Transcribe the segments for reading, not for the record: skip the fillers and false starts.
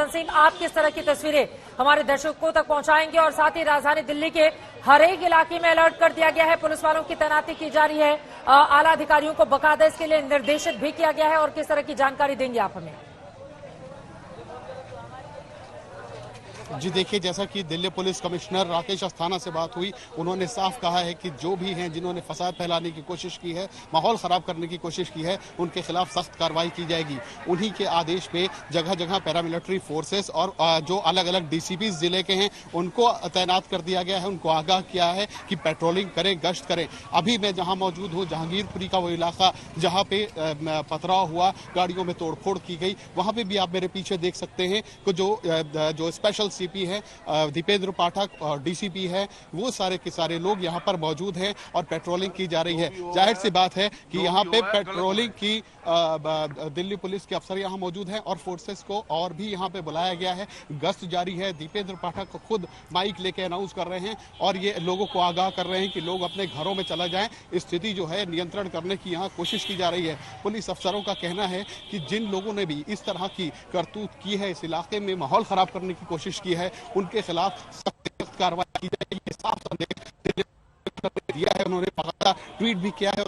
तंसीम, आप किस तरह की तस्वीरें हमारे दर्शकों तक पहुंचाएंगे और साथ ही राजधानी दिल्ली के हर एक इलाके में अलर्ट कर दिया गया है, पुलिस वालों की तैनाती की जा रही है, आला अधिकारियों को बाकायदा इसके लिए निर्देशित भी किया गया है और किस तरह की जानकारी देंगे आप हमें? जी देखिए, जैसा कि दिल्ली पुलिस कमिश्नर राकेश अस्थाना से बात हुई, उन्होंने साफ कहा है कि जो भी हैं जिन्होंने फसाद फैलाने की कोशिश की है, माहौल खराब करने की कोशिश की है, उनके खिलाफ सख्त कार्रवाई की जाएगी। उन्हीं के आदेश पे जगह जगह पैरामिलिट्री फोर्सेस और जो अलग अलग डीसीपी जिले के हैं उनको तैनात कर दिया गया है, उनको आगाह किया है कि पेट्रोलिंग करें, गश्त करें। अभी मैं जहां मौजूद हूं, जहांगीरपुरी का वो इलाका जहां पे पथराव हुआ, गाड़ियों में तोड़फोड़ की गई, वहां पे भी आप मेरे पीछे देख सकते हैं कि जो स्पेशल सीपी है दीपेंद्र पाठक और डीसीपी है, वो सारे के सारे लोग यहाँ पर मौजूद हैं और पेट्रोलिंग की जा रही है। जाहिर सी बात है कि यहाँ पे पेट्रोलिंग की दिल्ली पुलिस के अफसर यहाँ मौजूद हैं और फोर्सेस को और भी यहाँ पे बुलाया गया है। गश्त जारी है। दीपेंद्र पाठक खुद माइक लेके अनाउंस कर रहे हैं और ये लोगों को आगाह कर रहे हैं कि लोग अपने घरों में चला जाएं। स्थिति जो है नियंत्रण करने की यहाँ कोशिश की जा रही है। पुलिस अफसरों का कहना है कि जिन लोगों ने भी इस तरह की करतूत की है, इस इलाके में माहौल खराब करने की कोशिश की है, उनके खिलाफ सख्त कार्रवाई की जाएगी। साफ संदेश दिया है उन्होंने, बाकायदा ट्वीट भी किया है।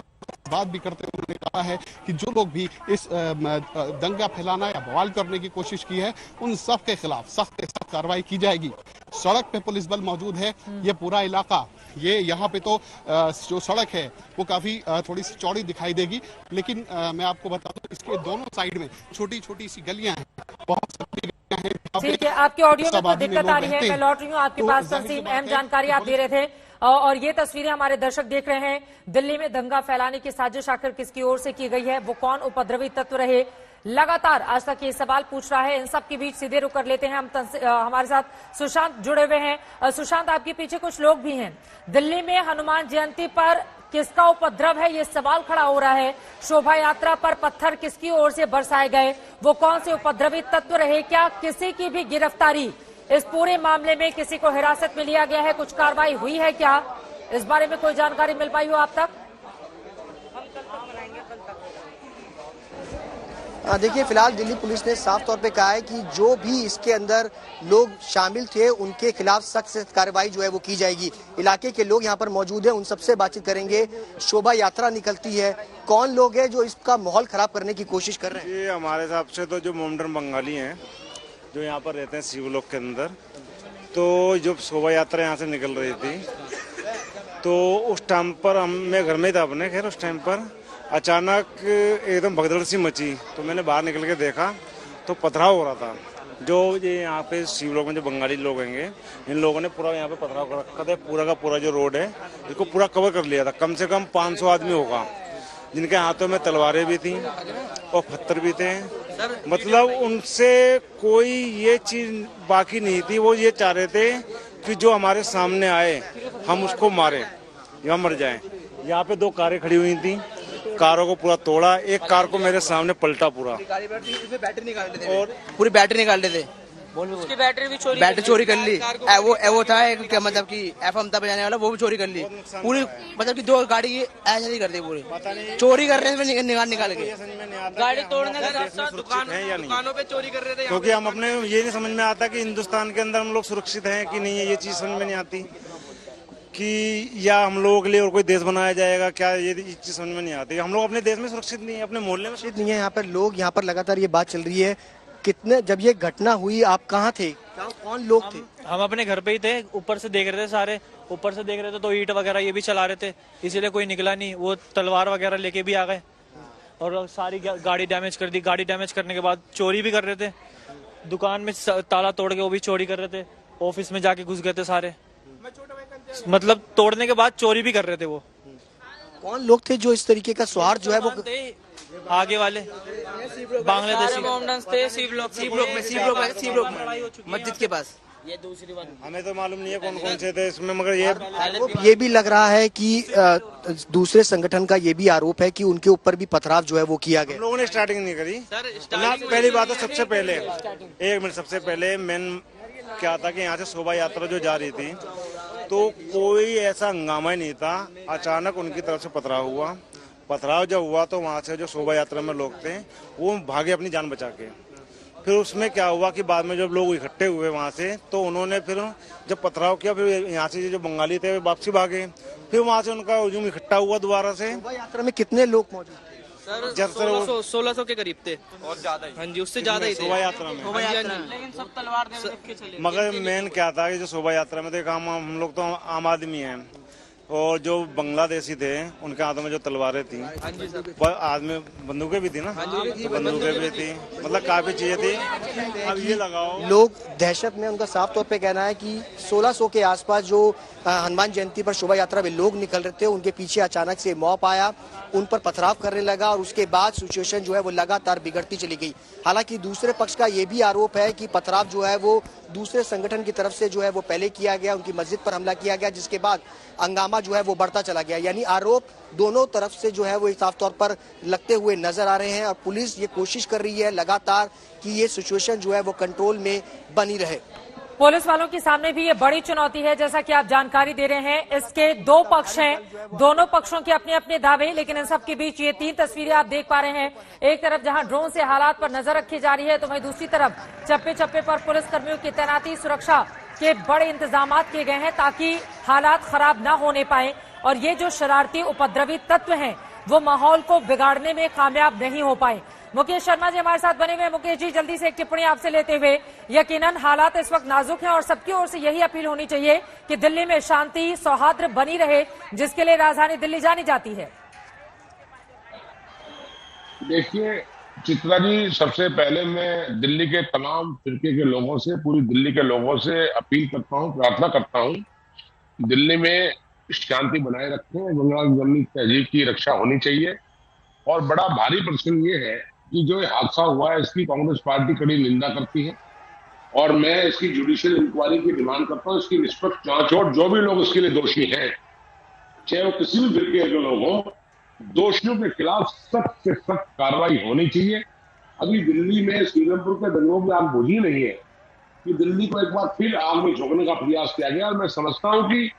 बात भी करते हुए उन्होंने कहा है कि जो लोग भी इस दंगा फैलाना या बवाल करने की कोशिश की है, उन सब के खिलाफ सख्त कार्रवाई की जाएगी। सड़क पे पुलिस बल मौजूद है। ये पूरा इलाका, ये यहाँ पे तो जो सड़क है वो काफी थोड़ी सी चौड़ी दिखाई देगी, लेकिन मैं आपको बता दूं इसके दोनों साइड में छोटी छोटी सी गलियां हैं, बहुत सारी गलियां हैं। ठीक है, आपके ऑडियो में कोई दिक्कत आ रही है, मैं लौट रही हूँ आपके पास। तंसीम, अहम जानकारी आप दे रहे थे और ये तस्वीरें हमारे दर्शक देख रहे हैं। दिल्ली में दंगा फैलाने की साजिश आखिर किसकी ओर से की गई है, वो कौन उपद्रवी तत्व रहे, लगातार आज तक ये सवाल पूछ रहा है। इन सब के बीच सीधे रुक कर लेते हैं हम, हमारे साथ सुशांत जुड़े हुए हैं। सुशांत, आपके पीछे कुछ लोग भी हैं। दिल्ली में हनुमान जयंती पर किसका उपद्रव है, ये सवाल खड़ा हो रहा है। शोभा यात्रा पर पत्थर किसकी ओर से बरसाए गए, वो कौन से उपद्रवी तत्व रहे, क्या किसी की भी गिरफ्तारी, इस पूरे मामले में किसी को हिरासत में लिया गया है, कुछ कार्रवाई हुई है क्या, इस बारे में कोई जानकारी मिल पाई हो आप तक? देखिए, फिलहाल दिल्ली पुलिस ने साफ तौर पे कहा है कि जो भी इसके अंदर लोग शामिल थे उनके खिलाफ सख्त से कार्रवाई जो है वो की जाएगी। इलाके के लोग यहाँ पर मौजूद हैं, उन सबसे बातचीत करेंगे। शोभा यात्रा निकलती है, कौन लोग हैं जो इसका माहौल खराब करने की कोशिश कर रहे हैं? ये हमारे हिसाब से तो जो मोमडन बंगाली हैं जो यहाँ पर रहते हैं शिवलोक के अंदर, तो जो शोभा यात्रा यहाँ से निकल रही थी तो उस टाइम पर मैं घर में था अपने, खैर उस टाइम पर अचानक एकदम भगदड़ सी मची, तो मैंने बाहर निकल के देखा तो पथराव हो रहा था। जो ये यहाँ पे शिवलोक में जो बंगाली लोग हैं, इन लोगों ने पूरा यहाँ पे पथराव कर रखा था। पूरा का पूरा जो रोड है इसको पूरा कवर कर लिया था। कम से कम 500 आदमी होगा, जिनके हाथों में तलवारें भी थी और पत्थर भी थे। मतलब उनसे कोई ये चीज बाकी नहीं थी। वो ये चाह रहे थे कि जो हमारे सामने आए हम उसको मारे या मर जाएं। यहाँ पे 2 कारें खड़ी हुई थी, कारों को पूरा तोड़ा। एक कार को मेरे सामने पलटा पूरा, बैटरी निकाल रहे थे और पूरी बैटरी निकाल रहे थे। उसकी बैटरी भी चोरी कर ली। वो था एक क्या मतलब कि एफएम था बजाने वाला, वो भी चोरी कर ली पूरी। मतलब कि 2 गाड़ी ऐसे नहीं करती, पूरी चोरी कर रहे थे निकाल के। गाड़ी तोड़ने के साथ साथ दुकानों पे चोरी कर रहे थे। क्योंकि हम अपने ये नहीं समझ में आता कि हिंदुस्तान के अंदर हम लोग सुरक्षित हैं कि नहीं है। ये चीज समझ में नहीं आती कि या हम लोगों के लिए और कोई देश बनाया जाएगा क्या, ये चीज समझ में नहीं आती। हम लोग अपने देश में सुरक्षित नहीं है, अपने मोहल्ले में सुरक्षित नहीं है। यहाँ पर लोग, यहाँ पर लगातार ये बात चल रही है, कितने जब ये घटना हुई आप कहाँ थे, कौन लोग थे? हम अपने घर पे ही थे, ऊपर से देख रहे थे, सारे ऊपर से देख रहे थे तो ईंट वगैरह ये भी चला रहे थे, इसीलिए कोई निकला नहीं। वो तलवार वगैरह लेके भी आ गए और सारी गाड़ी डैमेज कर दी। गाड़ी डैमेज करने के बाद चोरी भी कर रहे थे, दुकान में ताला तोड़ के वो भी चोरी कर रहे थे, ऑफिस में जाके घुस गए थे सारे, मतलब तोड़ने के बाद चोरी भी कर रहे थे। वो कौन लोग थे जो इस तरीके का स्वार्थ जो है वो आगे वाले बांग्लादेशी थे सीवलोक में मस्जिद के पास। ये दूसरी बात हमें तो मालूम नहीं है कौन कौन से थे इसमें, मगर ये भी लग रहा है कि दूसरे संगठन का ये भी आरोप है कि उनके ऊपर भी पथराव जो है वो किया गया। लोगों ने स्टार्टिंग नहीं करी। पहली बात है, सबसे पहले 1 मिनट, सबसे पहले मेन क्या था कि यहाँ से शोभा यात्रा जो जा रही थी तो कोई ऐसा हंगामा ही नहीं था। अचानक उनकी तरफ से पथराव हुआ। पथराव जब हुआ तो वहाँ से जो शोभा यात्रा में लोग थे वो भागे अपनी जान बचा के। फिर उसमें क्या हुआ कि बाद में जब लोग इकट्ठे हुए वहाँ से, तो उन्होंने फिर जब पथराव किया, फिर यहाँ से जो बंगाली थे वे वापसी भागे, फिर वहाँ से उनका हुजूम इकट्ठा हुआ दोबारा से। शोभा यात्रा में कितने लोग मौजूद थे? सर 1600 के करीब थे और ज्यादा ही। हाँ जी, उससे ज्यादा ही थे शोभा यात्रा में। लेकिन सब तलवार दे चले। मगर मेन क्या था कि जो शोभा यात्रा में देखा, हम लोग तो आम आदमी हैं, और जो बांग्लादेशी थे उनके हाथों में जो तलवारें थी, आदमी बंदूकें भी थी ना, बंदूकें भी थी, मतलब काफी चीजें थी। अब ये लगाओ, लोग दहशत में, उनका साफ तौर पे कहना है कि 1600 के आसपास जो हनुमान जयंती पर शोभा यात्रा में लोग निकल रहे थे, उनके पीछे अचानक से मॉब आया, उन पर पथराव करने लगा और उसके बाद सिचुएशन जो है वो लगातार बिगड़ती चली गई। हालांकि दूसरे पक्ष का ये भी आरोप है कि पथराव जो है वो दूसरे संगठन की तरफ से जो है वो पहले किया गया, उनकी मस्जिद पर हमला किया गया, जिसके बाद हंगामा जो है वो बढ़ता चला गया। यानी आरोप दोनों तरफ से जो है वो साफ तौर पर लगते हुए नजर आ रहे हैं और पुलिस ये कोशिश कर रही है लगातार कि ये सिचुएशन जो है वो कंट्रोल में बनी रहे। पुलिस वालों के सामने भी ये बड़ी चुनौती है, जैसा कि आप जानकारी दे रहे हैं। इसके दो पक्ष हैं, दोनों पक्षों के अपने अपने दावे, लेकिन इन सब के बीच ये 3 तस्वीरें आप देख पा रहे हैं। एक तरफ जहां ड्रोन से हालात पर नजर रखी जा रही है, तो वहीं दूसरी तरफ चप्पे चप्पे पर पुलिस कर्मियों की तैनाती, सुरक्षा के बड़े इंतजाम किए गए हैं ताकि हालात खराब न होने पाए और ये जो शरारती उपद्रवी तत्व हैं वो माहौल को बिगाड़ने में कामयाब नहीं हो पाए। मुकेश शर्मा जी हमारे साथ बने हुए हैं। मुकेश जी, जल्दी से एक टिप्पणी आपसे लेते हुए, यकीनन हालात इस वक्त नाजुक हैं और सबकी ओर से यही अपील होनी चाहिए कि दिल्ली में शांति सौहार्द बनी रहे, जिसके लिए राजधानी दिल्ली जानी जाती है। देखिए चित्रा जी, सबसे पहले मैं दिल्ली के तमाम फिरके के लोगों से, पूरी दिल्ली के लोगों से अपील करता हूं, प्रार्थना करता हूं, दिल्ली में शांति बनाए रखें, गंगा जमनी तहजीब की रक्षा होनी चाहिए। और बड़ा भारी प्रश्न ये है कि जो हादसा हुआ है इसकी कांग्रेस पार्टी कड़ी निंदा करती है और मैं इसकी जुडिशियल इंक्वायरी की डिमांड करता हूं। इसकी निष्पक्ष जांच हो, जो भी लोग इसके लिए दोषी हैं, चाहे वो किसी भी फिरके के लोग हों, दोषियों के खिलाफ सख्त से सख्त कार्रवाई होनी चाहिए। अभी दिल्ली में सीरमपुर के दंगों की आग बुझी नहीं है कि दिल्ली को एक बार फिर आग में झोंकने का प्रयास किया गया और मैं समझता हूं कि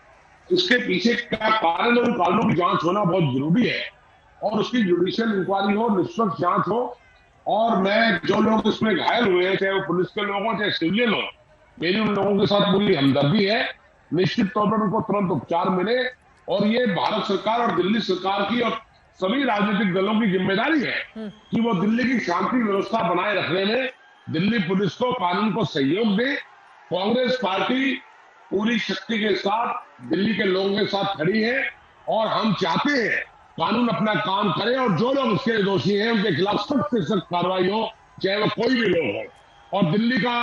इसके पीछे क्या कारण है, उन कारणों की जांच होना बहुत जरूरी है और उसकी जुडिशियल इंक्वायरी हो, निष्पक्ष जांच हो। और मैं जो लोग इसमें घायल हुए हैं, चाहे वो पुलिस के लोग हों चाहे सिविलियन हो, मेरी उन लोगों के साथ पूरी हमदर्दी है। निश्चित तौर पर उनको तुरंत उपचार मिले और ये भारत सरकार और दिल्ली सरकार की और सभी राजनीतिक दलों की जिम्मेदारी है कि वो दिल्ली की शांति व्यवस्था बनाए रखने में दिल्ली पुलिस को, कानून को सहयोग दे। कांग्रेस पार्टी पूरी शक्ति के साथ दिल्ली के लोगों के साथ खड़ी है और हम चाहते हैं कानून अपना काम करे और जो लोग इसके दोषी हैं उनके खिलाफ सख्त से सख्त कार्रवाई हो, चाहे वो कोई भी लोग हो। और दिल्ली का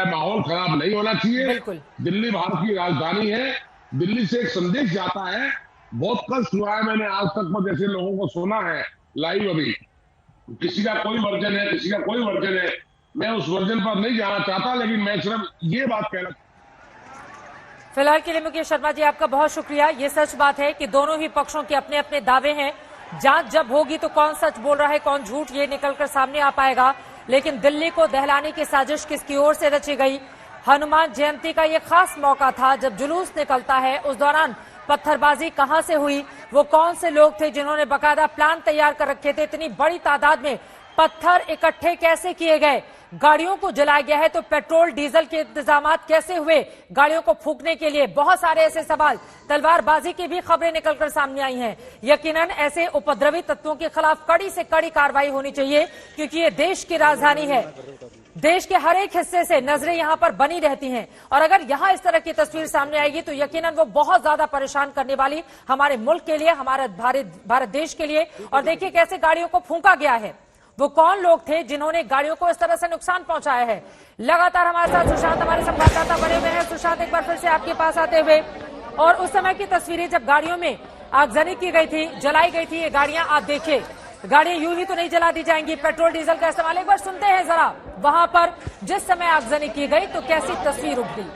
माहौल खराब नहीं होना चाहिए। दिल्ली भारत की राजधानी है, दिल्ली से एक संदेश जाता है। बहुत कष्ट हुआ है, मैंने आज तक में जैसे लोगों को सुना है लाइव, अभी किसी का कोई वर्जन है, किसी का कोई वर्जन है, मैं उस वर्जन पर नहीं जाना चाहता, लेकिन मैं सिर्फ ये बात कहना। फिलहाल के लिए मुकेश शर्मा जी आपका बहुत शुक्रिया। ये सच बात है कि दोनों ही पक्षों के अपने अपने दावे हैं। जांच जब होगी तो कौन सच बोल रहा है कौन झूठ, ये निकलकर सामने आ पाएगा। लेकिन दिल्ली को दहलाने की साजिश किसकी ओर से रची गई? हनुमान जयंती का ये खास मौका था जब जुलूस निकलता है, उस दौरान पत्थरबाजी कहां से हुई? वो कौन से लोग थे जिन्होंने बकायदा प्लान तैयार कर रखे थे? इतनी बड़ी तादाद में पत्थर इकट्ठे कैसे किए गए? गाड़ियों को जलाया गया है तो पेट्रोल डीजल के इंतजाम कैसे हुए गाड़ियों को फूंकने के लिए? बहुत सारे ऐसे सवाल, तलवारबाजी की भी खबरें निकलकर सामने आई हैं। यकीनन ऐसे उपद्रवी तत्वों के खिलाफ कड़ी से कड़ी कार्रवाई होनी चाहिए, क्योंकि ये देश की राजधानी है। देश के हर एक हिस्से से नजरें यहां पर बनी रहती हैं और अगर यहां इस तरह की तस्वीर सामने आएगी तो यकीनन वो बहुत ज्यादा परेशान करने वाली हमारे मुल्क के लिए, हमारे भारत देश के लिए। और देखिए कैसे गाड़ियों को फूंका गया है। वो कौन लोग थे जिन्होंने गाड़ियों को इस तरह से नुकसान पहुंचाया है? लगातार हमारे साथ सुशांत हमारे संवाददाता बने हुए हैं। सुशांत, एक बार फिर से आपके पास आते हुए, और उस समय की तस्वीरें जब गाड़ियों में आगजनी की गई थी, जलाई गई थी ये गाड़ियां, आप देखिए गाड़ियां यूं ही तो नहीं जला दी जाएंगी, पेट्रोल डीजल का इस्तेमाल। एक बार सुनते हैं जरा वहां पर जिस समय आगजनी की गई तो कैसी तस्वीर उभरी।